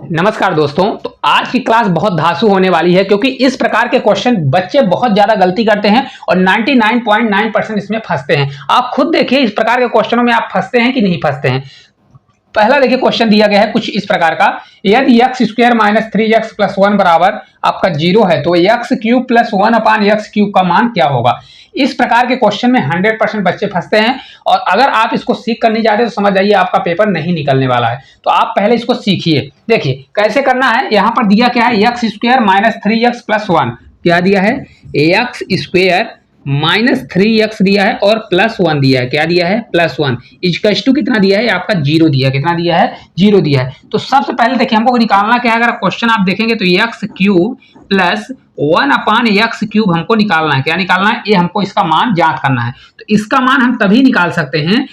नमस्कार दोस्तों। तो आज की क्लास बहुत धांसू होने वाली है क्योंकि इस प्रकार के क्वेश्चन बच्चे बहुत ज्यादा गलती करते हैं और 99.9% इसमें फंसते हैं। आप खुद देखिए इस प्रकार के क्वेश्चनों में आप फंसते हैं कि नहीं फंसते हैं। पहला देखिए क्वेश्चन दिया गया है कुछ इस प्रकार का, यदि x square minus 3x plus 1 बराबर आपका 0 है तो x cube plus 1 upon x cube का मान क्या होगा। इस प्रकार के क्वेश्चन में 100% बच्चे फंसते हैं और अगर आप इसको सीख कर नहीं जाते तो समझ जाइए आपका पेपर नहीं निकलने वाला है। तो आप पहले इसको सीखिए। देखिए कैसे करना है। यहाँ पर दिया क्या है, x square minus 3x plus 1 क्या दिया है, एक्स स्क्वायर माइनस 3x दिया है और प्लस 1 दिया है। क्या दिया है, प्लस 1 इक्वल्स टू कितना दिया है, आपका 0 दिया है। कितना दिया है, 0 दिया है। तो सबसे पहले देखिए हमको निकालना क्या है। अगर क्वेश्चन आप देखेंगे तो x cube plus 1 upon x cube हमको निकालना है। क्या निकालना है, ये हमको इसका मान ज्ञात करना है। तो इसका मान हम तभी निकाल सकते हैं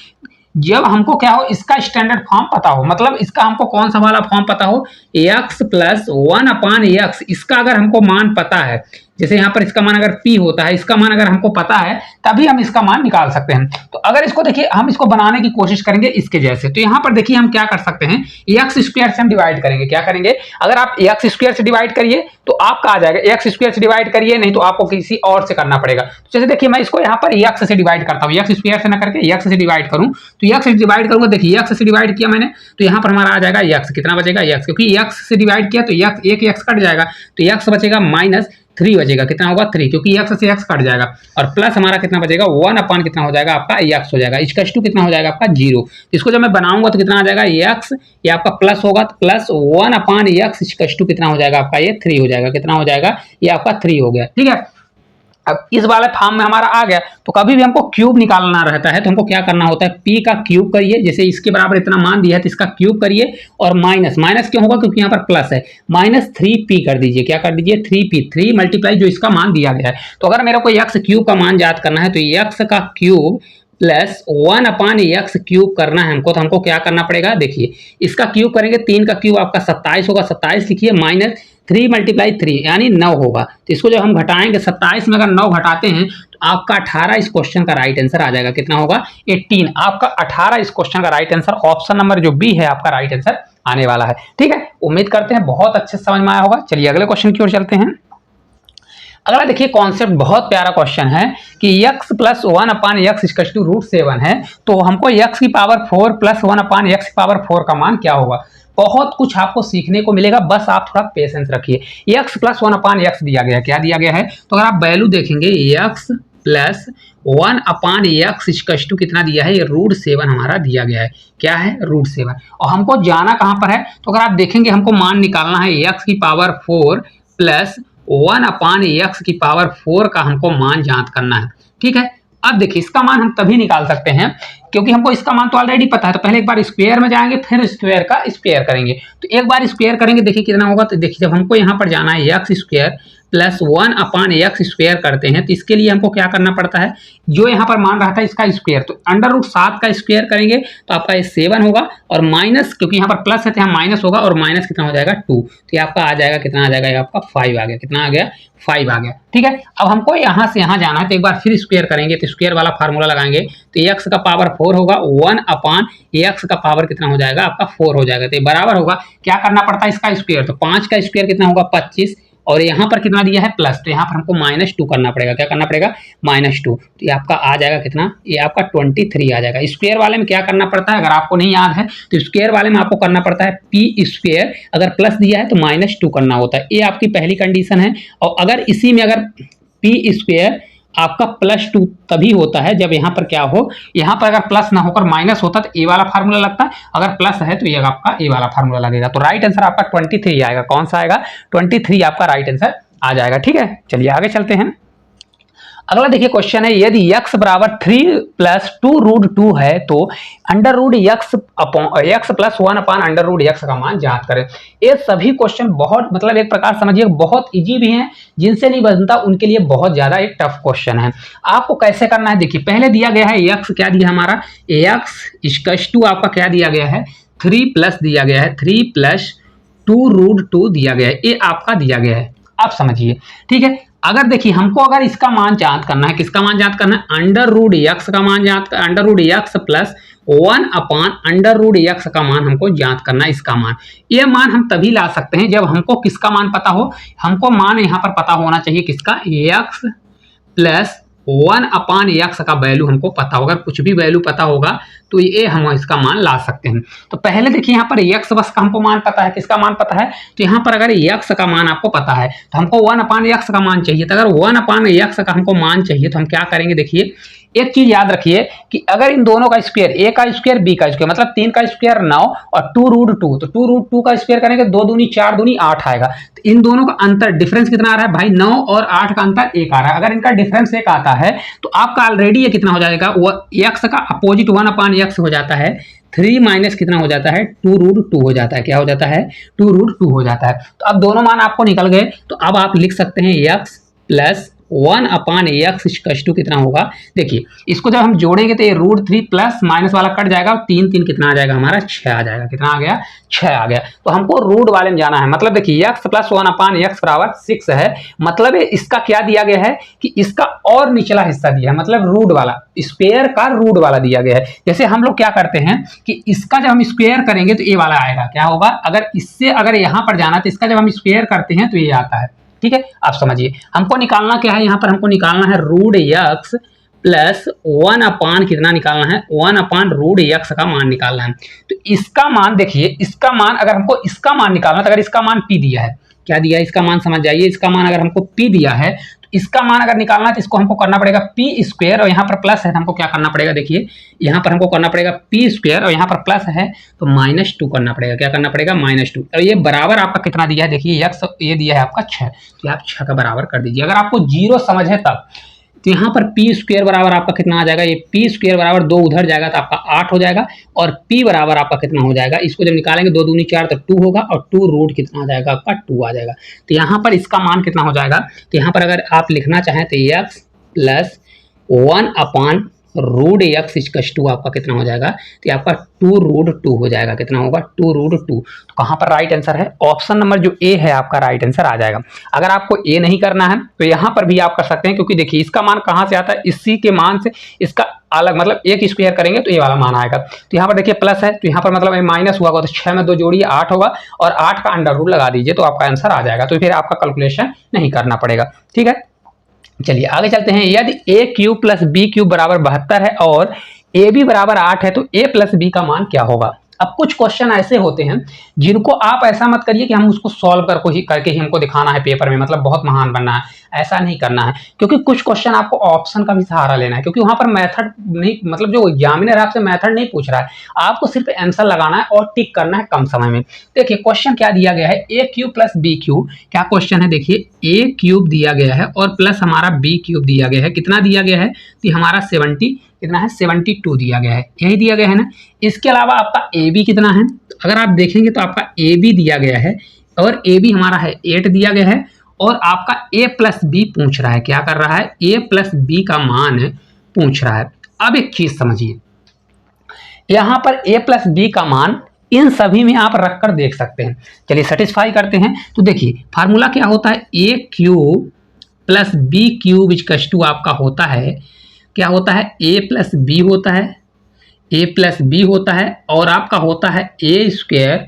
जब हमको क्या हो, इसका स्टैंडर्ड फॉर्म पता हो। मतलब इसका हमको कौन सा वाला फॉर्म पता हो, एक्स प्लस 1 अपान एक्स, इसका अगर हमको मान पता है, जैसे यहाँ पर इसका मान अगर p होता है, इसका मान अगर हमको पता है तभी हम इसका मान निकाल सकते हैं। तो अगर इसको देखिए हम इसको बनाने की कोशिश करेंगे इसके जैसे, तो यहाँ पर देखिए हम क्या कर सकते हैं, एक्स स्क्वायर से हम डिवाइड करेंगे। क्या करेंगे, अगर आप एक्स स्क्वायर से डिवाइड करिए तो आपका आ जाएगा, एक्स स्क्वायर से डिवाइड करिए नहीं तो आपको किसी और से करना पड़ेगा। तो जैसे देखिए मैं इसको यहाँ पर एक्स से डिवाइड करता हूँ, एक्स स्क्वायर से ना करके एक्स से डिवाइड करूँ तो एक्स से डिवाइड करूंगा। देखिए एक्स से डिवाइड किया मैंने तो यहाँ पर हमारा आ जाएगा एक्स, कितना बचेगा एक्स, क्योंकि एक्स से डिवाइड किया तो एक एक्स कट जाएगा तो एक्स बचेगा माइनस 3 बचेगा। कितना होगा 3, क्योंकि एक्स से एक्स कट जाएगा और प्लस हमारा कितना बचेगा 1 अपान कितना हो जाएगा आपका एक्स हो जाएगा। इक्वल्स टू कितना हो जाएगा आपका 0। इसको जब मैं बनाऊंगा तो कितना आ जाएगा एक्स, ये आपका प्लस होगा तो plus 1 upon x equals to कितना हो जाएगा आपका ये 3 हो जाएगा। कितना हो जाएगा, ये आपका 3 हो गया। ठीक है, अब इस वाले फॉर्म में हमारा आ गया। तो कभी भी हमको क्यूब निकालना रहता है तो हमको क्या करना होता है, p का क्यूब करिए, जैसे इसके बराबर इतना मान दिया है तो इसका क्यूब करिए और माइनस, माइनस क्यों होगा क्योंकि यहाँ पर प्लस है, माइनस 3p कर दीजिए। क्या कर दीजिए 3p, 3 मल्टीप्लाई जो इसका मान दिया गया है। तो अगर मेरे को एक्स क्यूब का मान याद करना है तो एक्स का cube plus 1 upon x cube करना है हमको। तो हमको क्या करना पड़ेगा, देखिए इसका क्यूब करेंगे, 3 का क्यूब आपका 27 होगा, 27 लिखिए माइनस 3 मल्टीप्लाई 3 यानी 9 होगा। तो इसको जब हम घटाएंगे 27 में अगर 9 घटाते हैं तो आपका 18 इस क्वेश्चन का राइट आंसर आ जाएगा। कितना होगा 18, आपका 18 इस क्वेश्चन का राइट आंसर, ऑप्शन नंबर जो बी है आपका राइट आंसर आने वाला है। ठीक है, उम्मीद करते हैं बहुत अच्छे से समझ में आया होगा। चलिए अगले क्वेश्चन की ओर चलते हैं। अगला देखिए कॉन्सेप्ट बहुत प्यारा क्वेश्चन है कि x plus 1 upon x equal to √7 है। तो हमको x की पावर 4 प्लस 1 अपान एक्स की पावर 4 का मान क्या होगा। बहुत कुछ आपको सीखने को मिलेगा, बस आप थोड़ा पेशेंस रखिए। x प्लस 1 अपान एक्स दिया गया है, क्या दिया गया है, तो अगर आप वैल्यू देखेंगे x plus 1 upon x equal to कितना दिया है, ये √7 हमारा दिया गया है। क्या है, √7। और हमको जाना कहाँ पर है, तो अगर आप देखेंगे हमको मान निकालना है x की पावर 4 प्लस 1 अपान एक्स की पावर 4 का हमको मान ज्ञात करना है। ठीक है, अब देखिए इसका मान हम तभी निकाल सकते हैं क्योंकि हमको इसका मान तो ऑलरेडी पता है। तो पहले एक बार स्क्वायर में जाएंगे फिर स्क्वायर का स्क्वायर करेंगे। तो एक बार स्क्वायर करेंगे, देखिए कितना होगा। तो देखिए जब हमको यहाँ पर जाना है x square plus 1 upon x square करते हैं तो इसके लिए हमको क्या करना पड़ता है, जो यहाँ पर मान रहा था इसका स्क्वायर, तो √7 का स्क्वायर करेंगे तो आपका ये 7 होगा और माइनस, क्योंकि यहाँ पर प्लस है तो यहाँ माइनस होगा और माइनस कितना हो जाएगा 2। तो ये आपका आ जाएगा, कितना आ जाएगा, ये आपका 5 आ गया। कितना आ गया, 5 आ गया। ठीक है, अब हमको यहाँ से यहाँ जाना है तो एक बार फिर स्क्वायर करेंगे तो स्क्वायर वाला फार्मूला लगाएंगे तो एक्स का पावर 4 होगा, 1 अपान एक्स का पावर कितना हो जाएगा आपका 4 हो जाएगा। तो ये बराबर होगा, क्या करना पड़ता है इसका स्क्वायर, तो 5 का स्क्वायर कितना होगा 25 और यहाँ पर कितना दिया है प्लस, तो यहाँ पर हमको -2 करना पड़ेगा। क्या करना पड़ेगा, -2। तो ये आपका आ जाएगा कितना, ये आपका 23 आ जाएगा। स्क्वायर वाले में क्या करना पड़ता है, अगर आपको नहीं याद है तो स्क्वायर वाले में आपको करना पड़ता है p स्क्वायर, अगर प्लस दिया है तो -2 करना होता है। ये आपकी पहली कंडीशन है। और अगर इसी में अगर p स्क्वायर आपका +2 तभी होता है जब यहाँ पर क्या हो, यहाँ पर अगर प्लस ना होकर माइनस होता तो ए वाला फार्मूला लगता है, अगर प्लस है तो ये आपका ए वाला फार्मूला लगेगा। तो राइट आंसर आपका 23 आएगा। कौन सा आएगा, 23 आपका राइट आंसर आ जाएगा। ठीक है, चलिए आगे चलते हैं। अगला देखिए क्वेश्चन है, यदि x बराबर 3 प्लस 2√2 है तो x प्लस 1 अपान √x का मान ज्ञात करें। ये सभी क्वेश्चन बहुत, मतलब एक प्रकार समझिए बहुत इजी भी हैं, जिनसे नहीं बनता उनके लिए बहुत ज्यादा एक टफ क्वेश्चन है। आपको कैसे करना है, देखिए पहले दिया गया है x, क्या दिया हमारा x इक्वल टू आपका क्या दिया गया है 3 प्लस दिया गया है 3 प्लस 2√2 दिया गया है, ये आपका दिया गया है। आप समझिए, ठीक है। अगर देखिए हमको अगर इसका मान ज्ञात करना है, किसका मान ज्ञात करना है, √x का मान ज्ञात, √x प्लस 1/√x का मान हमको ज्ञात करना है। इसका मान, ये मान हम तभी ला सकते हैं जब हमको किसका मान पता हो। हमको मान यहाँ पर पता होना चाहिए किसका, x प्लस 1/x का वैल्यू हमको पता होगा। कुछ भी वैल्यू पता होगा तो ये हम इसका मान ला सकते हैं। तो पहले देखिए यहाँ पर x बस का हमको मान पता है, किसका मान पता है, तो यहाँ पर अगर x का मान आपको पता है तो हमको 1/x का मान चाहिए। तो अगर 1/x का हमको मान चाहिए तो हम क्या करेंगे, देखिए एक चीज याद रखिए कि अगर इन दोनों का स्क्वायर, a का स्क्वायर b का स्क्वायर, मतलब 3 का स्क्वायर 9 और 2√2, तो 2√2 का स्क्वायर करेंगे 2 दूनी 4 दूनी 8 आएगा। तो इन दोनों का अंतर डिफरेंस कितना आ रहा है भाई, 9 और 8 का अंतर 1 आ रहा है। अगर इनका डिफरेंस 1 आता है तो आपका ऑलरेडी ये कितना हो जाएगा, वो x का अपोजिट 1/x हो जाता है 3 माइनस कितना हो जाता है, 2√2 हो जाता है। क्या हो जाता है, 2√2 हो जाता है। तो अब दोनों मान आपको निकल गए, तो अब आप लिख सकते हैं x प्लस 1/x कितना होगा। देखिए इसको जब हम जोड़ेंगे तो ये √3 प्लस माइनस वाला कट जाएगा और 3 3 कितना आ जाएगा हमारा, 6 आ जाएगा। कितना आ गया, 6 आ गया। तो हमको रूट वाले में जाना है। मतलब देखिए x प्लस 1/x बराबर 6 है। मतलब इसका क्या दिया गया है कि इसका और निचला हिस्सा दिया है, मतलब रूट वाला, स्क्वायर का रूट वाला दिया गया है। जैसे हम लोग क्या करते हैं कि इसका जब हम स्क्वायर करेंगे तो ये वाला आएगा। क्या होगा, अगर इससे अगर यहाँ पर जाना तो इसका जब हम स्क्वायर करते हैं तो ये आता है। ठीक है, आप समझिए हमको निकालना क्या है, यहाँ पर हमको निकालना है √x प्लस 1 कितना निकालना है, 1/√x का मान निकालना है। तो इसका मान देखिए, इसका मान अगर हमको इसका मान निकालना तो अगर इसका मान p दिया है, क्या दिया है, इसका मान समझ जाइए। इसका मान अगर हमको p दिया है तो इसका मान अगर निकालना है तो इसको हमको करना पड़ेगा p² और यहाँ पर प्लस है तो हमको क्या करना पड़ेगा, देखिए यहाँ पर हमको करना पड़ेगा p² और यहाँ पर प्लस है तो -2 करना पड़ेगा। क्या करना पड़ेगा, -2। और ये बराबर आपका कितना दिया है, देखिए x ये दिया है आपका 6, तो आप 6 का बराबर कर दीजिए। अगर आपको 0 समझ है तब तो यहाँ पर p² बराबर आपका कितना आ जाएगा, ये p² बराबर 2 उधर जाएगा तो आपका 8 हो जाएगा और p बराबर आपका कितना हो जाएगा, इसको जब निकालेंगे 2 दूनी 4 तो 2 होगा और 2 रूट कितना आ जाएगा आपका 2 आ जाएगा। तो यहाँ पर इसका मान कितना हो जाएगा, तो यहाँ पर अगर आप लिखना चाहें तो x प्लस 1/√x आपका कितना हो जाएगा, तो आपका 2√2 हो जाएगा। कितना होगा, 2√2। तो कहाँ पर राइट आंसर है, ऑप्शन नंबर जो ए है आपका राइट आंसर आ जाएगा। अगर आपको ए नहीं करना है तो यहाँ पर भी आप कर सकते हैं, क्योंकि देखिए इसका मान कहाँ से आता है, इसी के मान से इसका अलग, मतलब एक स्क्वायर करेंगे तो ये वाला मान आएगा। तो यहाँ पर देखिए प्लस है तो यहाँ पर मतलब माइनस हुआ तो 6 में 2 जोड़िए 8 होगा और 8 का अंडर लगा दीजिए तो आपका आंसर आ जाएगा। तो फिर आपका कैलकुलेशन नहीं करना पड़ेगा। ठीक है, चलिए आगे चलते हैं। यदि a³ प्लस b³ बराबर 72 है और ab बराबर 8 है तो a प्लस b का मान क्या होगा। अब कुछ क्वेश्चन ऐसे होते हैं जिनको आप ऐसा मत करिए कि हम उसको सॉल्व करके ही हमको दिखाना है पेपर में, मतलब बहुत महान बनना है, ऐसा नहीं करना है। क्योंकि कुछ क्वेश्चन आपको ऑप्शन का भी सहारा लेना है, क्योंकि वहां पर मेथड नहीं, मतलब जो एग्जामिनर आपसे मेथड नहीं पूछ रहा है, आपको सिर्फ आंसर लगाना है और टिक करना है कम समय में। देखिए क्वेश्चन क्या दिया गया है, a³ प्लस b³। क्या क्वेश्चन है, देखिए a³ दिया गया है और प्लस हमारा b³ दिया गया है। कितना दिया गया है, तो हमारा 70 कितना है, 72 दिया गया है, यही दिया गया है ना। इसके अलावा आपका AB कितना है, तो अगर आप देखेंगे तो आपका AB दिया गया है और AB हमारा है 8 दिया गया है और आपका A प्लस B पूछ रहा है। क्या कर रहा है, A प्लस B का मान पूछ रहा है। अब एक चीज समझिए, यहाँ पर A प्लस B का मान इन सभी में आप रख कर देख सकते हैं। चलिए सेटिस्फाई करते हैं। तो देखिए फार्मूला क्या होता है, a³ प्लस b³ आपका होता है, क्या होता है, a प्लस b होता है, a प्लस b होता है और आपका होता है a²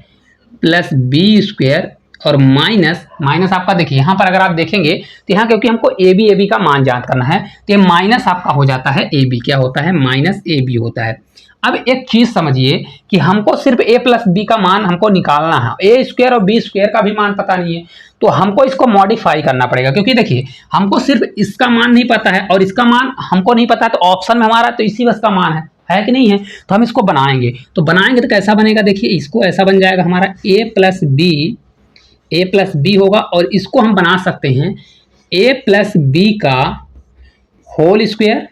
प्लस b² और माइनस आपका देखिए यहाँ पर अगर आप देखेंगे तो यहाँ क्योंकि हमको AB का मान ज्ञात करना है तो ये माइनस आपका हो जाता है AB। क्या होता है, -AB होता है। अब एक चीज समझिए कि हमको सिर्फ a प्लस b का मान हमको निकालना है, a² और b² का भी मान पता नहीं है, तो हमको इसको मॉडिफाई करना पड़ेगा। क्योंकि देखिए हमको सिर्फ इसका मान नहीं पता है और इसका मान हमको नहीं पता है, तो ऑप्शन में हमारा तो इसी बस का मान है कि नहीं है। तो हम इसको बनाएंगे, तो बनाएंगे तो कैसा बनेगा, देखिए इसको ऐसा बन जाएगा हमारा a प्लस b होगा और इसको हम बना सकते हैं a प्लस b का होल स्क्वायर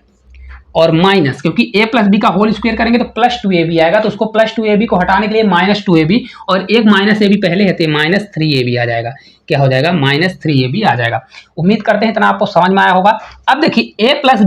और माइनस, क्योंकि a प्लस बी का होल स्क्वायर करेंगे तो +2ab आएगा, तो उसको +2ab को हटाने के लिए -2ab और एक -ab पहले है तो -3ab आ जाएगा। क्या हो जाएगा, -3ab आ जाएगा। उम्मीद करते हैं इतना आपको समझ में आया होगा। अब देखिए a³ प्लस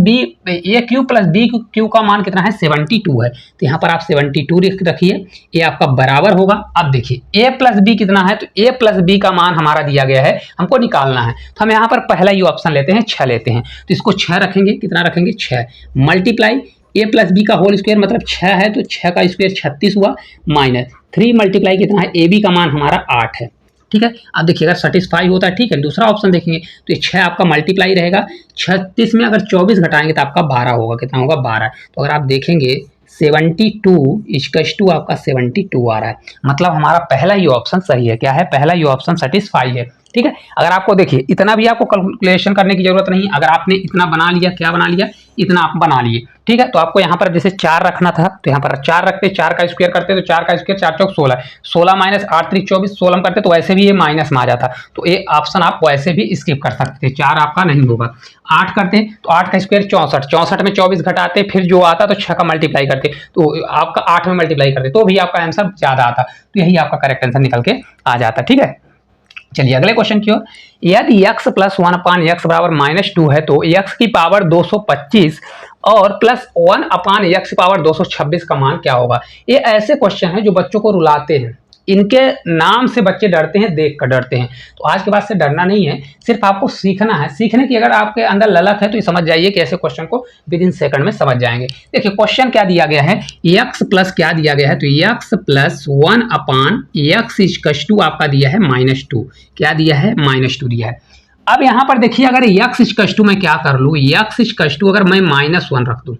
b³ का मान कितना है, 72 है, तो यहाँ पर आप 72 रखिए, ये आपका बराबर होगा। अब देखिए a प्लस b कितना है, तो a प्लस b का मान हमारा दिया गया है, हमको निकालना है। तो हम यहाँ पर पहला ही ऑप्शन लेते हैं, 6 लेते हैं, तो इसको 6 रखेंगे, कितना रखेंगे, 6 मल्टीप्लाई ए प्लस बी का होल स्क्वायर मतलब 6 है, तो 6 का स्क्वायर 36 हुआ, माइनस 3 मल्टीप्लाई कितना है, ए बी का मान हमारा 8 है। ठीक है, अब देखिए अगर सेटिस्फाई होता है, ठीक है, दूसरा ऑप्शन देखेंगे तो ये 6 आपका मल्टीप्लाई रहेगा, 36 में अगर 24 घटाएंगे तो आपका 12 होगा, कितना होगा 12। तो अगर आप देखेंगे 72 इक्वल्स टू आपका 72 आ रहा है, मतलब हमारा पहला ही ऑप्शन सही है। क्या है, पहला ही ऑप्शन सेटिस्फाई है। ठीक है, अगर आपको देखिए इतना भी आपको कैलकुलेशन करने की जरूरत नहीं, अगर आपने इतना बना लिया, क्या बना लिया, इतना आप बना लिए, ठीक है, तो आपको यहाँ पर जैसे 4 रखना था तो यहाँ पर 4 रखते, 4 का स्क्वायर करते तो 4 का स्क्वायर 4 चौक 16, 16 माइनस 8 3 24, 16 करते तो वैसे भी ये माइनस में आ जाता, तो ये ऑप्शन आप वैसे भी स्किप कर सकते थे, 4 आपका नहीं होगा। 8 करते तो 8 का स्क्वायर 64, 64 में 24 घटाते, फिर जो आता तो 6 का मल्टीप्लाई करते, तो आपका 8 में मल्टीप्लाई करते तो भी आपका आंसर ज्यादा आता, तो यही आपका करेक्ट आंसर निकल के आ जाता। ठीक है, चलिए अगले क्वेश्चन की ओर। यदि x प्लस 1 अपान एक्स बराबर -2 है तो x की पावर 225 और प्लस 1 अपान एक्स की पावर 226 का मान क्या होगा। ये ऐसे क्वेश्चन है जो बच्चों को रुलाते हैं, इनके नाम से बच्चे डरते हैं, देख कर डरते हैं। तो आज के बाद से डरना नहीं है, सिर्फ आपको सीखना है। सीखने की अगर आपके अंदर ललक है तो ये समझ जाइए कि ऐसे क्वेश्चन को विद इन सेकंड में समझ जाएंगे। देखिए क्वेश्चन क्या दिया गया है, x प्लस क्या दिया गया है, तो x plus 1 upon x equals to आपका दिया है -2। क्या दिया है, -2 दिया है। अब यहाँ पर देखिए अगर x इक्वल्स टू मैं क्या कर लूँ, x इक्वल्स टू अगर मैं -1 रख दूँ,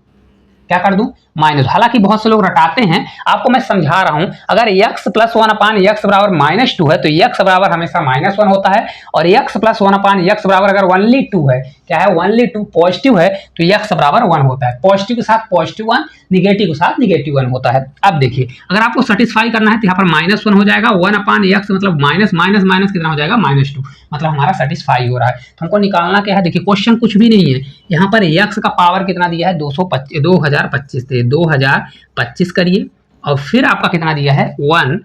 क्या कर दूं, माइनस। हालांकि बहुत से लोग रटाते हैं, आपको मैं समझा रहा हूं। अगर x प्लस 1 अपान एक्स बराबर -2 है तो x बराबर हमेशा -1 होता है, और x प्लस 1 अपान एक्स बराबर अगर ओनली 2 है, क्या है, ओनली 2 पॉजिटिव है तो x बराबर 1 होता है। पॉजिटिव के साथ पॉजिटिव 1, निगेटिव के साथ निगेटिव 1 होता है। अब देखिए अगर आपको सेटिस्फाई करना है तो यहाँ पर -1 हो जाएगा, 1 अपान एक्स मतलब माइनस माइनस माइनस कितना हो जाएगा, -2, मतलब हमारा सेटिस्फाई हो रहा है। तो हमको निकालना क्या है, देखिए क्वेश्चन कुछ भी नहीं है, यहाँ पर x का पावर कितना दिया है, 2025 थे, 2025 करिए और फिर आपका कितना दिया है 1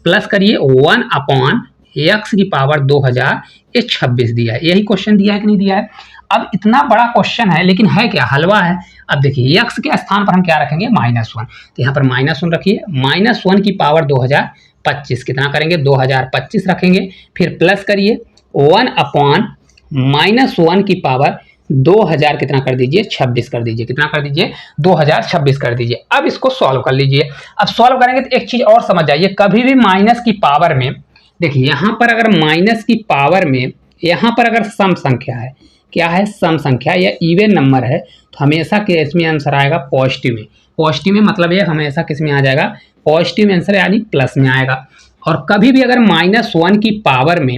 प्लस करिए 1 अपॉन एक्स की पावर 2026 दिया है। यही क्वेश्चन दिया है कि नहीं दिया है। अब इतना बड़ा क्वेश्चन है लेकिन है क्या, हलवा है। अब देखिए x के स्थान पर हम क्या रखेंगे, -1, तो यहाँ पर -1 रखिए, -1 की पावर 2025 कितना करेंगे, 2025 रखेंगे, फिर प्लस करिए 1 अपॉन -1 की पावर 2000 कितना कर दीजिए, 26 कर दीजिए, कितना कर दीजिए, 2026 कर दीजिए। अब इसको सॉल्व कर लीजिए। अब सॉल्व करेंगे तो एक चीज और समझ जाइए, कभी भी माइनस की पावर में, देखिए यहाँ पर अगर माइनस की पावर में, यहाँ पर अगर सम संख्या है, क्या है, सम संख्या या इवन नंबर है, तो हमेशा किस में आंसर आएगा, पॉजिटिव में। पॉजिटिव में मतलब ये हमेशा किस में आ जाएगा, पॉजिटिव में आंसर यानी प्लस में आएगा। और कभी भी अगर -1 की पावर में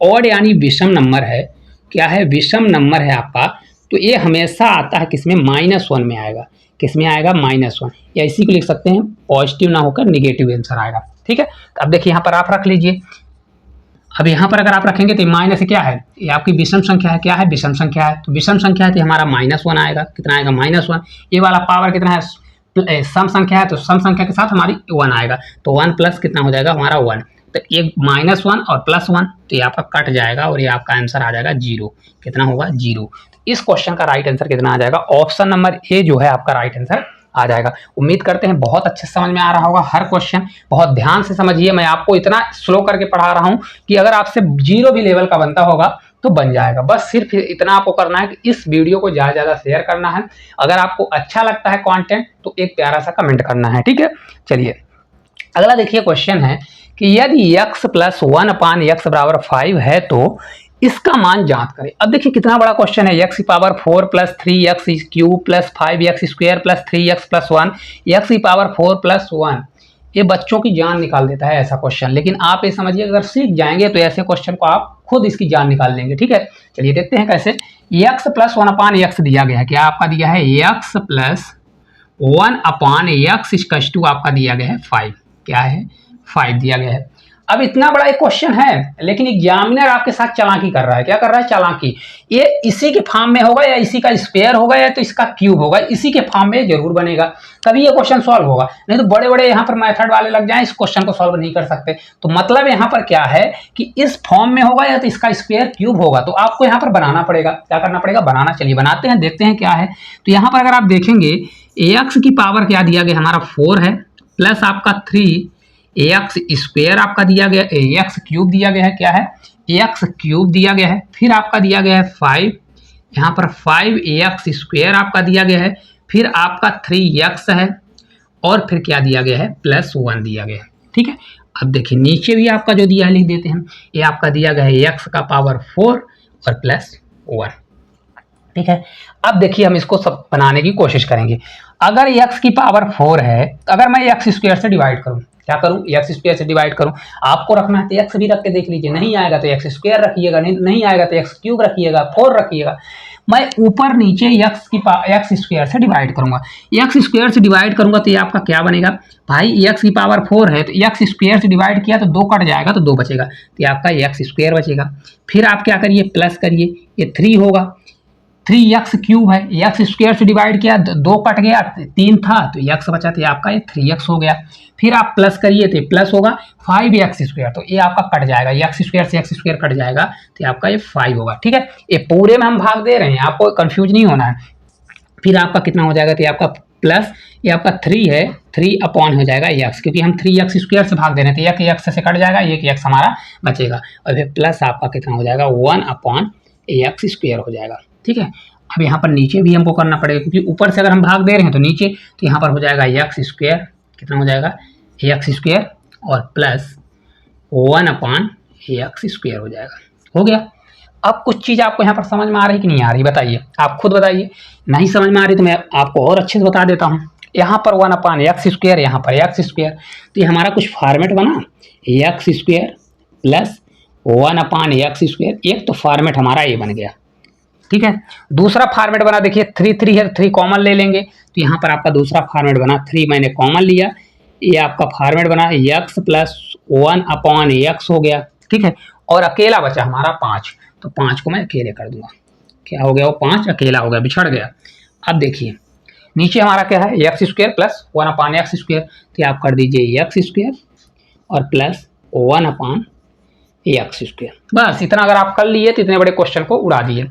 ऑड यानी विषम नंबर है, क्या है, विषम नंबर है आपका, तो ये हमेशा आता है किसमें, -1 में आएगा। किसमें आएगा, -1, या इसी को लिख सकते हैं पॉजिटिव ना होकर निगेटिव आंसर आएगा। ठीक है, तो अब देखिए यहाँ पर आप रख लीजिए। अब यहाँ पर अगर आप रखेंगे तो माइनस क्या है, ये आपकी विषम संख्या है, क्या है, विषम संख्या है, तो विषम संख्या है तो हमारा -1 आएगा, कितना आएगा, -1। ये वाला पावर कितना है, सम संख्या है तो सम संख्या के साथ हमारी 1 आएगा, तो 1 प्लस कितना हो जाएगा हमारा 1, तो एक -1 और +1, तो ये आपका कट जाएगा और ये आपका आंसर आ जाएगा 0। कितना होगा, 0। इस क्वेश्चन का राइट आंसर कितना आ जाएगा, ऑप्शन नंबर ए जो है आपका राइट आंसर आ जाएगा। उम्मीद करते हैं बहुत अच्छे समझ में आ रहा होगा। हर क्वेश्चन बहुत ध्यान से समझिए, मैं आपको इतना स्लो करके पढ़ा रहा हूं कि अगर आपसे 0 भी लेवल का बनता होगा तो बन जाएगा। बस सिर्फ इतना आपको करना है कि इस वीडियो को ज़्यादा ज़्यादा शेयर करना है। अगर आपको अच्छा लगता है कंटेंट तो एक प्यारा सा कमेंट करना है, ठीक है। चलिए अगला देखिए क्वेश्चन है कि यदि x प्लस 1 अपान एक्स बराबर 5 है तो इसका मान ज्ञात करें। अब देखिए कितना बड़ा क्वेश्चन है, x की power 4 plus 3x cube plus 5x square plus 3x plus 1, x की पावर 4 प्लस 1, ये बच्चों की जान निकाल देता है ऐसा क्वेश्चन। लेकिन आप ये समझिए अगर सीख जाएंगे तो ऐसे क्वेश्चन को आप खुद इसकी जान निकाल लेंगे, ठीक है। चलिए देखते हैं कैसे। x प्लस 1 अपान एक्स दिया गया है, क्या आपका दिया है, x plus 1 upon x equal to आपका दिया गया है 5, क्या है, 5 दिया गया है। अब इतना बड़ा एक क्वेश्चन है लेकिन एग्जामिनर आपके साथ चालाकी कर रहा है। क्या कर रहा है, चालाकी। ये इसी के फॉर्म में होगा या इसी का स्क्वायर होगा या तो इसका क्यूब होगा, इसी के फॉर्म में जरूर बनेगा तभी ये क्वेश्चन सॉल्व होगा। नहीं तो बड़े बड़े यहाँ पर मेथड वाले लग जाएं, इस क्वेश्चन को सॉल्व नहीं कर सकते। तो मतलब यहाँ पर क्या है कि इस फॉर्म में होगा या तो इसका स्क्वायर क्यूब होगा, तो आपको यहाँ पर बनाना पड़ेगा। क्या करना पड़ेगा, बनाना। चलिए बनाते हैं, देखते हैं क्या है। तो यहाँ पर अगर आप देखेंगे एक्स की पावर क्या दिया गया हमारा 4 है, प्लस आपका 3 एक्स स्क्वायर आपका दिया गया, एक्स क्यूब दिया गया है, क्या है, एक्स क्यूब दिया गया है। फिर आपका दिया गया है 5, यहाँ पर 5 एक्स स्क्वायर आपका दिया गया है। फिर आपका 3x है और फिर क्या दिया गया है, +1 दिया गया है। ठीक है, अब देखिए नीचे भी आपका जो दिया है लिख देते हैं। ये आपका दिया गया है x का पावर 4 और +1। ठीक है, अब देखिए हम इसको सब बनाने की कोशिश करेंगे। अगर x की पावर 4 है, अगर मैं x² से डिवाइड करूं, क्या करूं, x² से डिवाइड करूं। आपको रखना है तो x भी रख के देख लीजिए, नहीं आएगा तो x² रखिएगा, नहीं आएगा तो x³ रखिएगा, 4 रखिएगा। मैं ऊपर नीचे x² से डिवाइड करूंगा। x² से डिवाइड करूंगा तो ये आपका क्या बनेगा भाई, x की पावर 4 है तो x² से डिवाइड किया तो 2 कट जाएगा तो 2 बचेगा, तो ये आपका x² बचेगा। फिर आप क्या करिए, प्लस करिए, ये 3 होगा, 3x³ है, x² से डिवाइड किया 2 कट गया, 3 था तो x बचा, तो ये आपका ये 3x हो गया। फिर आप प्लस करिए तो प्लस होगा 5x², तो ये आपका कट जाएगा, x² से x² कट जाएगा तो ये आपका ये 5 होगा। ठीक है, ये पूरे में हम भाग दे रहे हैं, आपको कंफ्यूज नहीं होना है। फिर आपका कितना हो जाएगा, तो ये आपका प्लस, ये आपका 3 है, 3 अपॉन हो जाएगा x, क्योंकि हम 3x² से भाग दे रहे हैं तो एक x से कट जाएगा, एक x हमारा बचेगा, और फिर प्लस आपका कितना हो जाएगा, 1/x² हो जाएगा। ठीक है, अब यहाँ पर नीचे भी हमको करना पड़ेगा, क्योंकि ऊपर से अगर हम भाग दे रहे हैं तो नीचे, तो यहाँ पर हो जाएगा x², कितना हो जाएगा x² और प्लस 1/x² हो जाएगा। हो गया। अब कुछ चीज़ आपको यहाँ पर समझ में आ रही कि नहीं आ रही, बताइए, आप खुद बताइए। नहीं समझ में आ रही तो मैं आपको और अच्छे से बता देता हूँ। यहाँ पर 1/x², यहाँ पर x², तो ये हमारा कुछ फॉर्मेट बना, x² प्लस 1/x², एक तो फॉर्मेट हमारा ये बन गया। ठीक है, दूसरा फॉर्मेट बना, देखिए 3 है, 3 कॉमन ले लेंगे तो यहाँ पर आपका दूसरा फॉर्मेट बना, 3 मैंने कॉमन लिया, ये आपका फॉर्मेट बना x प्लस 1/x हो गया। ठीक है, और अकेला बचा हमारा 5, तो 5 को मैं अकेले कर दूंगा, क्या हो गया, वो 5 अकेला हो गया, बिछड़ गया। अब देखिए नीचे हमारा क्या है, x² प्लस 1/x², तो आप कर दीजिए x² और प्लस 1/x²। बस इतना अगर आप कर लिए तो इतने बड़े क्वेश्चन को उड़ा दिए।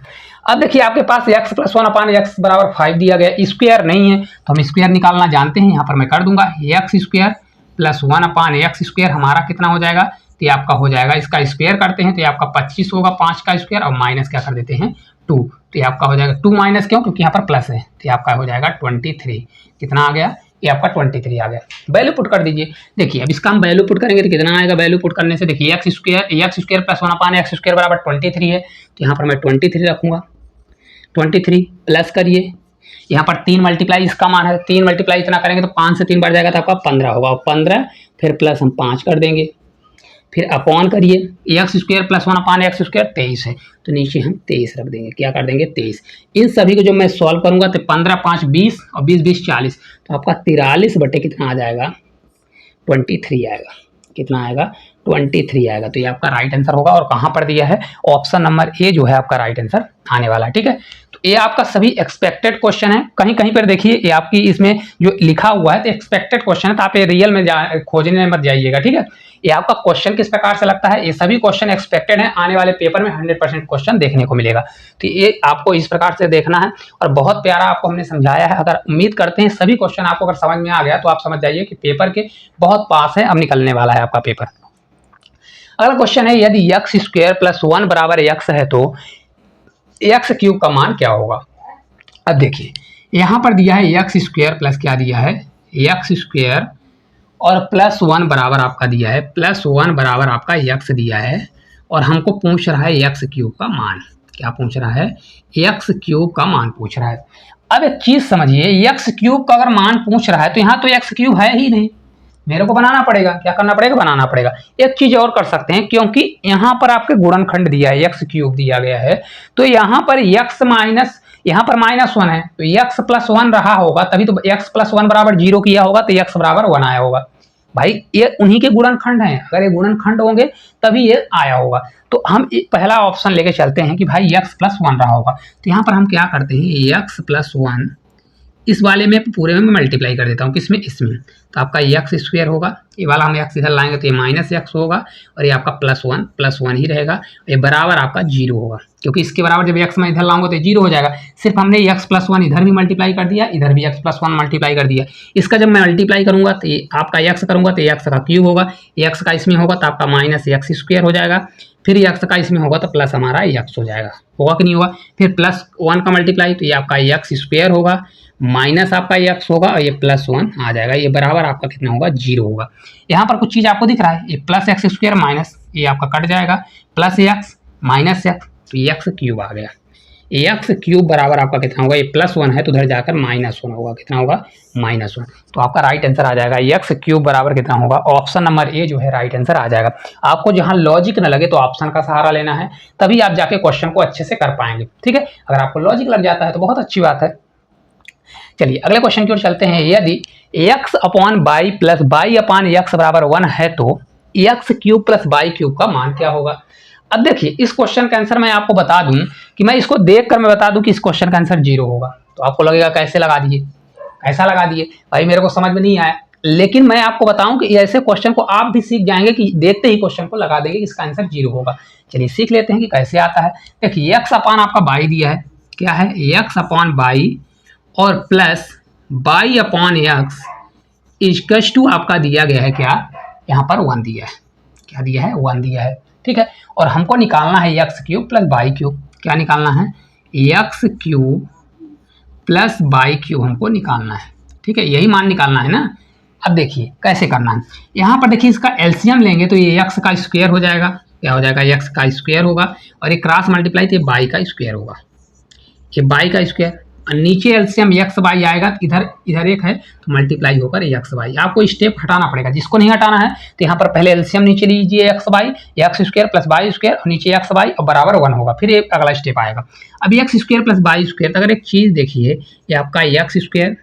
अब देखिए आपके पास x प्लस 1/x बराबर 5 दिया गया, स्क्वायर नहीं है तो हम स्क्वायर निकालना जानते हैं, यहाँ पर मैं कर दूंगा x² प्लस 1/x² हमारा कितना हो जाएगा, तो ये आपका हो जाएगा, इसका स्क्वायर करते हैं तो ये आपका 25 होगा, 5 का स्क्वायर, और माइनस क्या कर देते हैं 2, तो ये आपका हो जाएगा 2 माइनस क्यों, क्योंकि यहाँ पर प्लस है, तो ये आपका हो जाएगा 23। कितना आ गया, ये आपका 23 आ गया। वैल्यू पुट कर दीजिए। देखिए अब इसका हम वैल्यू पुट करेंगे तो कितना आएगा, वैल्यू पुट करने से देखिए x² प्लस 1/x² बराबर 23 है, तो यहाँ पर मैं 23 रखूंगा, 23 प्लस करिए, यहाँ पर 3 मल्टीप्लाई इसका मान है, 3 मल्टीप्लाई इतना करेंगे तो 5 से 3 बढ़ जाएगा तो आपका 15 होगा, 15 फिर प्लस हम 5 कर देंगे, फिर अपॉन करिए, x² प्लस 1/x² 23 है, तो नीचे हम 23 रख देंगे, क्या कर देंगे 23। इन सभी को जो मैं सॉल्व करूंगा तो 15 5 20 और 20 20 40, तो आपका 43 बटे कितना आ जाएगा, 23 आएगा। कितना आएगा, 23 आएगा, तो ये आपका राइट आंसर होगा। और कहाँ पर दिया है, ऑप्शन नंबर ए जो है आपका राइट आंसर आने वाला है। ठीक है, तो ये आपका सभी एक्सपेक्टेड क्वेश्चन है, कहीं कहीं पर देखिए ये आपकी इसमें जो लिखा हुआ है तो एक्सपेक्टेड क्वेश्चन है, तो आप ये रियल में खोजने में मत जाइएगा। ठीक है, ये आपका क्वेश्चन किस प्रकार से लगता है, ये सभी क्वेश्चन एक्सपेक्टेड है, आने वाले पेपर में 100% क्वेश्चन देखने को मिलेगा, तो ये आपको इस प्रकार से देखना है। और बहुत प्यारा आपको हमने समझाया है, अगर उम्मीद करते हैं सभी क्वेश्चन आपको अगर समझ में आ गया तो आप समझ जाइए कि पेपर के बहुत पास है, अब निकलने वाला है आपका पेपर। अगला क्वेश्चन है, यदि x² प्लस 1 बराबर x है तो x³ का मान क्या होगा। अब देखिए यहाँ पर दिया है x² प्लस क्या दिया है, x² और प्लस 1 बराबर आपका दिया है, प्लस 1 बराबर आपका x दिया है, और हमको पूछ रहा है x³ का मान। क्या पूछ रहा है, x³ का मान पूछ रहा है। अब एक चीज समझिए, x³ का अगर मान पूछ रहा है तो यहाँ तो x³ है ही नहीं, मेरे को बनाना पड़ेगा, क्या करना पड़ेगा, बनाना पड़ेगा। एक चीज और कर सकते हैं, क्योंकि यहाँ पर आपके गुणनखंड दिया है, x³ दिया गया है, तो यहाँ पर x माइनस, यहाँ पर -1 है तो x प्लस 1 रहा होगा, तभी तो x प्लस 1 बराबर 0 किया होगा तो x बराबर 1 आया होगा। भाई ये उन्हीं के गुणनखंड हैं, अगर ये गुणनखंड होंगे तभी ये आया होगा। तो हम पहला ऑप्शन लेके चलते हैं कि भाई x प्लस 1 रहा होगा, तो यहाँ पर हम क्या करते हैं, x प्लस 1 इस वाले में पूरे में मल्टीप्लाई कर देता हूँ, किसमें, इसमें, तो आपका x² होगा, ये वाला हम x इधर लाएंगे तो ये -x होगा, और ये आपका प्लस 1 ही रहेगा, ये बराबर आपका 0 होगा, क्योंकि इसके बराबर जब x मैं इधर लाऊंगा तो 0 हो जाएगा। सिर्फ हमने x प्लस 1 इधर भी मल्टीप्लाई कर दिया, इधर भी x प्लस 1 मल्टीप्लाई कर दिया। इसका जब मैं मल्टीप्लाई करूंगा तो ये आपका x करूंगा तो x का क्यूब होगा, x का इसमें होगा तो आपका -x² हो जाएगा, फिर x का इसमें होगा तो प्लस हमारा x हो जाएगा, होगा कि नहीं होगा। फिर प्लस 1 का मल्टीप्लाई तो ये आपका x² होगा, माइनस आपका एक्स होगा और ये +1 आ जाएगा, ये बराबर आपका कितना होगा 0 होगा। यहाँ पर कुछ चीज़ आपको दिख रहा है, ये प्लस एक्स स्क्वायर माइनस ये आपका कट जाएगा, प्लस एक्स माइनस एक्स, तो एक्स क्यूब आ गया। एक्स क्यूब बराबर आपका कितना होगा, ये +1 है तो उधर जाकर -1 होगा, कितना होगा -1। तो आपका राइट आंसर आ जाएगा एक्स क्यूब बराबर कितना होगा, ऑप्शन नंबर ए जो है राइट आंसर आ जाएगा। आपको जहां लॉजिक न लगे तो ऑप्शन का सहारा लेना है, तभी आप जाके क्वेश्चन को अच्छे से कर पाएंगे, ठीक है। अगर आपको लॉजिक लग जाता है तो बहुत अच्छी बात है। चलिए अगले क्वेश्चन की ओर चलते हैं। यदि x upon by plus y upon x बराबर 1 है तो x cube plus y cube का मान क्या होगा। अब देखिए इस क्वेश्चन का आंसर मैं आपको बता दूं कि मैं इसको देखकर मैं बता दूं कि इस क्वेश्चन का आंसर 0 होगा, तो आपको लगेगा कैसे लगा दिए, कैसा लगा दिए भाई, मेरे को समझ में नहीं आया। लेकिन मैं आपको बताऊं कि ऐसे क्वेश्चन को आप भी सीख जाएंगे कि देखते ही क्वेश्चन को लगा देंगे कि इसका आंसर 0 होगा। चलिए सीख लेते हैं कि कैसे आता है। देखिए एक्स अपॉन आपका बाई दिया है, क्या है एक्स अपॉन बाई और plus y upon x equals to आपका दिया गया है क्या, यहाँ पर 1 दिया है, क्या दिया है 1 दिया है, ठीक है। और हमको निकालना है x cube plus y cube, क्या निकालना है x cube plus y cube हमको निकालना है, ठीक है, यही मान निकालना है ना। अब देखिए कैसे करना है, यहाँ पर देखिए इसका एलसीएम लेंगे तो ये एक्स का स्क्वायर हो जाएगा, क्या हो जाएगा एक्स का स्क्वायर होगा, और ये क्रॉस मल्टीप्लाई तो ये बाई का स्क्वायर होगा, ये बाई का स्क्वायर, और नीचे एलसीएम एक्स बाई आएगा, इधर इधर एक है तो मल्टीप्लाई होकर एक्स बाई। आपको स्टेप हटाना पड़ेगा, जिसको नहीं हटाना है तो यहाँ पर पहले एलसीएम नीचे लीजिए x by, x square plus y square और नीचे एक्स बाई और बराबर 1 होगा, फिर एक अगला स्टेप आएगा। अब x square plus y square, अगर एक चीज़ देखिए ये आपका x square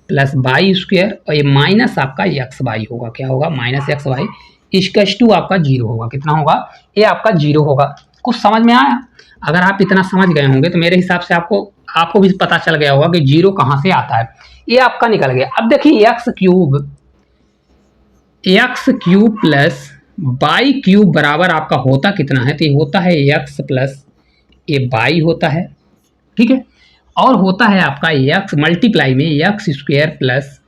plus y square और ये माइनस आपका एक्स बाई होगा, क्या होगा minus x y equals to आपका 0 होगा, कितना होगा ये आपका 0 होगा। कुछ समझ में आया? अगर आप इतना समझ गए होंगे तो मेरे हिसाब से आपको भी पता चल गया होगा कि 0 कहाँ से आता है, ये आपका निकल गया। अब देखिए x cube plus y cube बराबर आपका होता कितना है, तो ये होता है एक्स प्लस ये बाई होता है, ठीक है, और होता है आपका एक्स मल्टीप्लाई में x square plus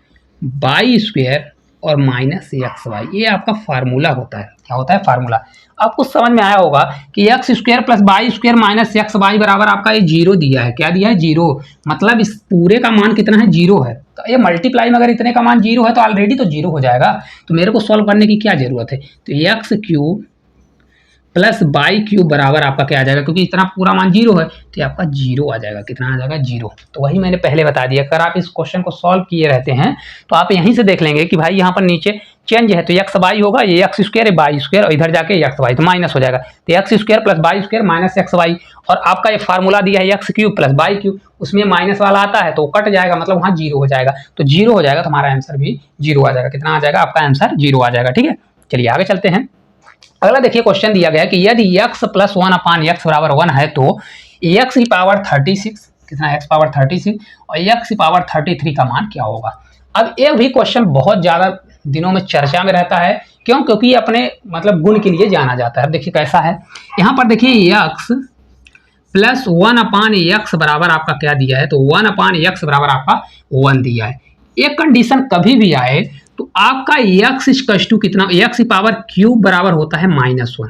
y square और माइनस एक्स वाई, ये आपका फार्मूला होता है, क्या होता है फार्मूला। आपको समझ में आया होगा कि x square plus y square minus x y बराबर आपका ये 0 दिया है, क्या दिया है 0, मतलब इस पूरे का मान कितना है 0 है, तो ये मल्टीप्लाई में अगर इतने का मान 0 है तो ऑलरेडी तो 0 हो जाएगा, तो मेरे को सॉल्व करने की क्या जरूरत है। तो x cube plus y cube बराबर आपका क्या आ जाएगा, क्योंकि इतना पूरा मान 0 है तो ये आपका 0 आ जाएगा, कितना आ जाएगा 0। तो वही मैंने पहले बता दिया, अगर आप इस क्वेश्चन को सॉल्व किए रहते हैं तो आप यहीं से देख लेंगे कि भाई यहाँ पर नीचे चेंज है तो एक्स बाई होगा, ये एक्स स्क्वायर है बाई स्क्वायर और इधर जाके एक्स वाई तो माइनस हो जाएगा, तो x square plus y square minus x y, और आपका ये फार्मूला दिया है x cube plus y cube, उसमें माइनस वाला आता है तो कट जाएगा, मतलब वहाँ 0 हो जाएगा, तो 0 हो जाएगा तो हमारा आंसर भी 0 आ जाएगा, कितना आ जाएगा आपका आंसर 0 आ जाएगा, ठीक है। चलिए आगे चलते हैं। अगला देखिए क्वेश्चन दिया गया कि यदि x प्लस 1 अपान एक्स बराबर 1 है तो x की पावर 36, कितना x पावर 36 और x की पावर 33 का मान क्या होगा। अब ये भी क्वेश्चन बहुत ज़्यादा दिनों में चर्चा में रहता है, क्यों, क्योंकि ये अपने मतलब गुण के लिए जाना जाता है। अब देखिए कैसा है, यहाँ पर देखिए x प्लस 1 अपान एक्स बराबर आपका क्या दिया है, तो 1 अपान एक्स बराबर आपका 1 दिया है। एक कंडीशन कभी भी आए तो आपका x इक्वल टू कितना, x की पावर क्यूब बराबर होता है -1,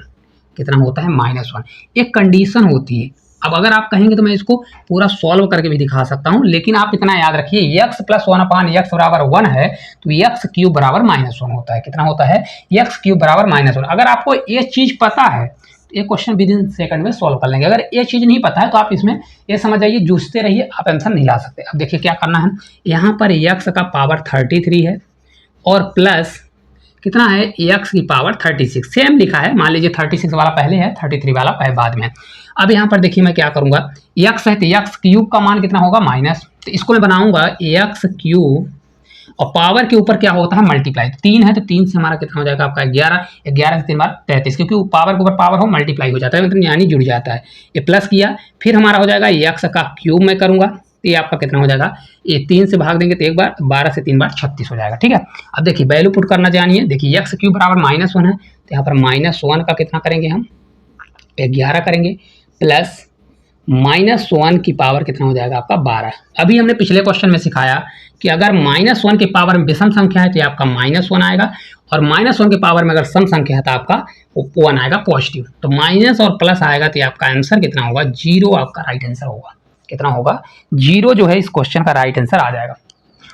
कितना होता है -1, एक कंडीशन होती है। अब अगर आप कहेंगे तो मैं इसको पूरा सॉल्व करके भी दिखा सकता हूं, लेकिन आप इतना याद रखिए x प्लस 1 अपान एक्स बराबर 1 है तो x क्यूब बराबर -1 होता है, कितना होता है x क्यूब बराबर -1। अगर आपको ये चीज़ पता है ये क्वेश्चन विद इन सेकंड में सॉल्व कर लेंगे, अगर ये चीज़ नहीं पता है तो आप इसमें ये समझ जाइए जूझते रहिए, आप आंसर नहीं ला सकते। अब देखिए क्या करना है, यहाँ पर x का पावर 33 है और प्लस कितना है x की पावर 36, सेम लिखा है, मान लीजिए 36 वाला पहले है 33 वाला पहले बाद में है। अब यहाँ पर देखिए मैं क्या करूँगा, x है तो x क्यूब का मान कितना होगा माइनस, तो इसको मैं बनाऊंगा x क्यूब और पावर के ऊपर क्या होता है मल्टीप्लाई, 3 है तो 3 से हमारा कितना हो जाएगा आपका 11, 11 से 3 बार 33, क्योंकि पावर के ऊपर पावर हो मल्टीप्लाई हो जाता है, मतलब यानी जुड़ जाता है। ये प्लस किया फिर हमारा हो जाएगा x का क्यूब मैं करूँगा तो ये आपका कितना हो जाएगा, ये 3 से भाग देंगे तो एक बार, 12 से 3 बार 36 हो जाएगा, ठीक है। अब देखिए वैल्यू पुट करना जानिए, देखिए एक्स क्यूब बराबर -1 है तो यहाँ पर -1 का कितना करेंगे हम 11 करेंगे प्लस -1 की पावर कितना हो जाएगा आपका 12। अभी हमने पिछले क्वेश्चन में सिखाया कि अगर -1 की पावर में विषम संख्या है तो आपका -1 आएगा, और -1 की पावर में अगर सम संख्या है तो आपका 1 आएगा पॉजिटिव, तो माइनस और प्लस आएगा तो आपका आंसर कितना होगा 0, आपका राइट आंसर होगा, कितना होगा 0 जो है इस क्वेश्चन का राइट आंसर आ जाएगा।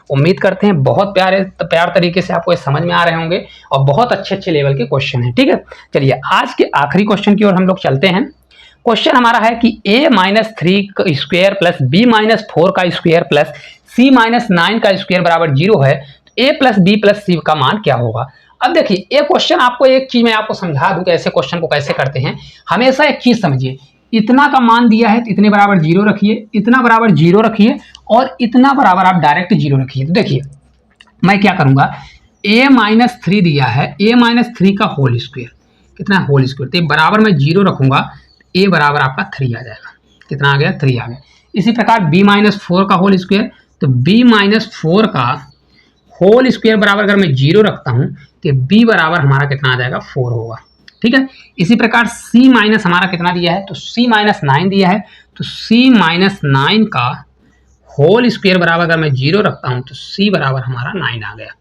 उम्मीद करते हैं बहुत प्यार तरीके से आपको समझ में आ रहे होंगे और बहुत अच्छे लेवल के क्वेश्चन हैं। ठीक है, चलिए आज के आखिरी क्वेश्चन की ओर हम लोग चलते हैं। क्वेश्चन हमारा है कि a-3 का स्क्वायर प्लस b-4 का स्क्वायर प्लस c-9 का स्क्वायर बराबर 0 है, तो a plus b plus c का मान क्या होगा। अब देखिए ये क्वेश्चन आपको एक चीज मैं आपको समझा दूं कि ऐसे क्वेश्चन को कैसे करते हैं। हमेशा एक चीज समझिए, इतना का मान दिया है तो इतने बराबर 0 रखिए, इतना बराबर 0 रखिए और इतना बराबर आप डायरेक्ट 0 रखिए। तो देखिए मैं क्या करूंगा, a-3 दिया है, a-3 का होल स्क्वायर कितना होल स्क्वायर, तो बराबर मैं 0 रखूंगा, a बराबर आपका 3 आ जाएगा। कितना आ गया 3 आ गया। इसी प्रकार b-4 का होल स्क्वायर, तो b-4 का होल स्क्वायर बराबर अगर मैं 0 रखता हूं तो b बराबर हमारा कितना आ जाएगा 4 होगा। ठीक है, इसी प्रकार c माइनस हमारा कितना दिया है, तो c-9 दिया है, तो c-9 का होल स्क्वायर बराबर अगर मैं 0 रखता हूं तो c बराबर हमारा 9 आ गया।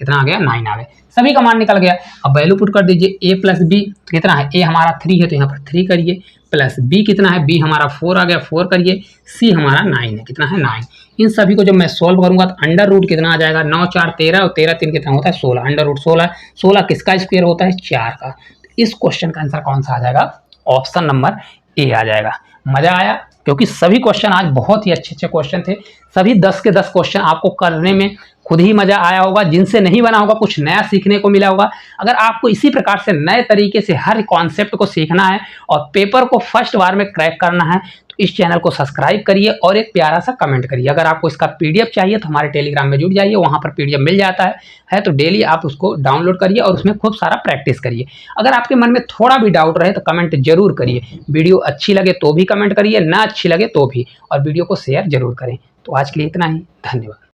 कितना आ गया 9 आ गया। सभी का मान निकल गया। अब वैल्यू पुट कर दीजिए, a प्लस बी कितना है, a हमारा 3 है तो यहाँ पर 3 करिए, प्लस b कितना है, b हमारा 4 आ गया 4 करिए, c हमारा 9 है, कितना है 9। इन सभी को जब मैं सॉल्व करूंगा तो अंडर रूट कितना आ जाएगा, 9 4 13 और 13 3 कितना होता है 16, अंडर रूट 16, 16 किसका स्क्वायर होता है 4 का। तो इस क्वेश्चन का आंसर कौन सा आ जाएगा, ऑप्शन नंबर ए आ जाएगा। मजा आया क्योंकि सभी क्वेश्चन आज बहुत ही अच्छे क्वेश्चन थे। सभी 10 के 10 क्वेश्चन आपको करने में खुद ही मजा आया होगा, जिनसे नहीं बना होगा कुछ नया सीखने को मिला होगा। अगर आपको इसी प्रकार से नए तरीके से हर कॉन्सेप्ट को सीखना है और पेपर को फर्स्ट बार में क्रैक करना है तो इस चैनल को सब्सक्राइब करिए और एक प्यारा सा कमेंट करिए। अगर आपको इसका पीडीएफ चाहिए तो हमारे टेलीग्राम में जुड़ जाइए, वहाँ पर पीडीएफ मिल जाता है तो डेली आप उसको डाउनलोड करिए और उसमें खूब सारा प्रैक्टिस करिए। अगर आपके मन में थोड़ा भी डाउट रहे तो कमेंट जरूर करिए। वीडियो अच्छी लगे तो भी कमेंट करिए, ना अच्छी लगे तो भी, और वीडियो को शेयर जरूर करें। तो आज के लिए इतना ही, धन्यवाद।